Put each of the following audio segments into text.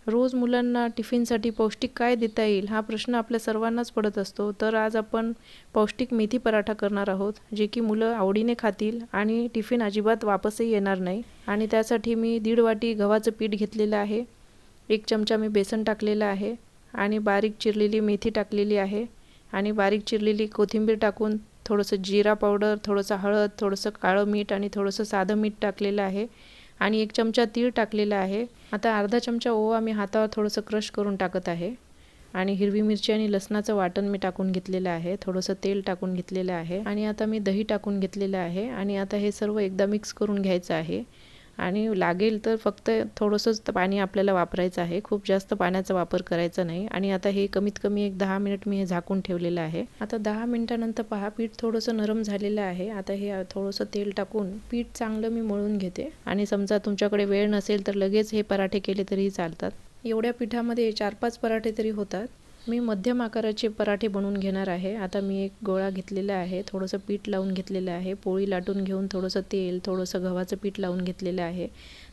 रोज मुलांना टिफिनसाठी पौष्टिक काय देता येईल हा प्रश्न आपल्या सर्वांनाच पडत असतो. तर आज आपण पौष्टिक मेथी पराठा करणार आहोत, जे की मुलं आवडीने खातील आणि टिफिन अजिबात वापसही येणार नाही. आणि त्यासाठी मी 1.5 वाटी गव्हाचं पीठ घेतलेलं आहे, 1 चमचा मी बेसन टाकलेलं आहे आणि बारीक चिरलेली मेथी टाकलेली आहे आणि बारीक चिरलेली कोथिंबीर टाकून थोडंसं जिरा पावडर, थोडंसं हळद, थोडंसं काळं मीठ आणि थोडंसं साधं मीठ टाकलेलं आहे आणि 1 चमचा तीळ टाकलेला आहे. आता अर्धा चमचा ओवा मी हातावर थोडंसं क्रश करून टाकत आहे आणि हिरवी मिरची आणि लसणाचं वाटण मी टाकून घेतलेलं आहे, थोडंसं तेल टाकून घेतलेलं आहे आणि आता मी दही टाकून घेतलेलं आहे आणि आता हे सर्व एकदा मिक्स करून घ्यायचं आहे. आणि लागेल तर फक्त थोडंसंच पाणी आपल्याला वापरायचं आहे, खूप जास्त पाण्याचा वापर करायचा नाही. आणि आता हे कमीत कमी 10 मिनिट मी हे झाकून ठेवलेलं आहे. आता 10 मिनिटानंतर पहा, पीठ थोडंसं नरम झालेलं आहे. आता हे थोडंसं तेल टाकून पीठ चांगलं मी मळून घेते आणि समजा तुमच्याकडे वेळ नसेल तर लगेच हे पराठे केले तरीही चालतात. एवढ्या पिठामध्ये 4-5 पराठे तरी होतात. मी मध्यम आकाराचे पराठे बनवून घेणार आहे. आता मी एक गोळा घेतलेला आहे, थोडंसं पीठ लावून घेतलेलं आहे, पोळी लाटून घेऊन थोडंसं तेल, थोडंसं गव्हाचं पीठ लावून घेतलेलं आहे.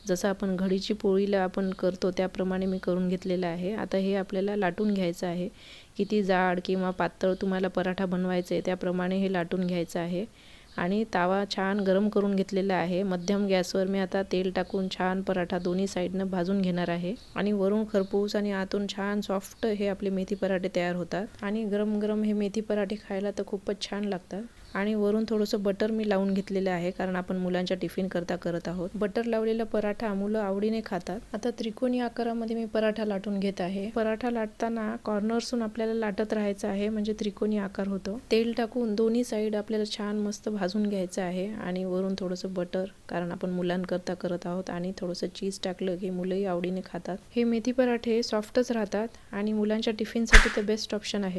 जसं आपण घडीची पोळीला आपण करतो त्याप्रमाणे मी करून घेतलेलं आहे. आता हे आपल्याला लाटून घ्यायचं आहे. किती जाड किंवा पातळ तुम्हाला पराठा बनवायचं आहे त्याप्रमाणे हे लाटून घ्यायचं आहे. आणि तावा छान गरम करून घेतलेला आहे. मध्यम गॅसवर मी आता तेल टाकून छान पराठा दोन्ही साईडनं भाजून घेणार आहे आणि वरून खरपूस आणि आतून छान सॉफ्ट हे आपले मेथी पराठे तयार होतात. आणि गरम गरम हे मेथी पराठे खायला तर खूपच छान लागतात. आणि वरून थोडंसं बटर मी लावून घेतलेलं आहे, कारण आपण मुलांच्या टिफिन करता करत आहोत. बटर लावलेला पराठा मुलं आवडीने खातात. आता त्रिकोणी आकारामध्ये मी पराठा लाटून घेत आहे. पराठा लाटताना कॉर्नर्सून आपल्याला लाटत राहायचं आहे, म्हणजे त्रिकोणी आकार होतो. तेल टाकून दोन्ही साईड आपल्याला छान मस्त भाजून घ्यायचं आहे आणि वरून थोडंसं बटर, कारण आपण मुलांकरता करत आहोत, आणि थोडंसं चीज टाकलं की मुलंही आवडीने खातात. हे मेथी पराठे सॉफ्टच राहतात आणि मुलांच्या टिफिनसाठी तर बेस्ट ऑप्शन आहे.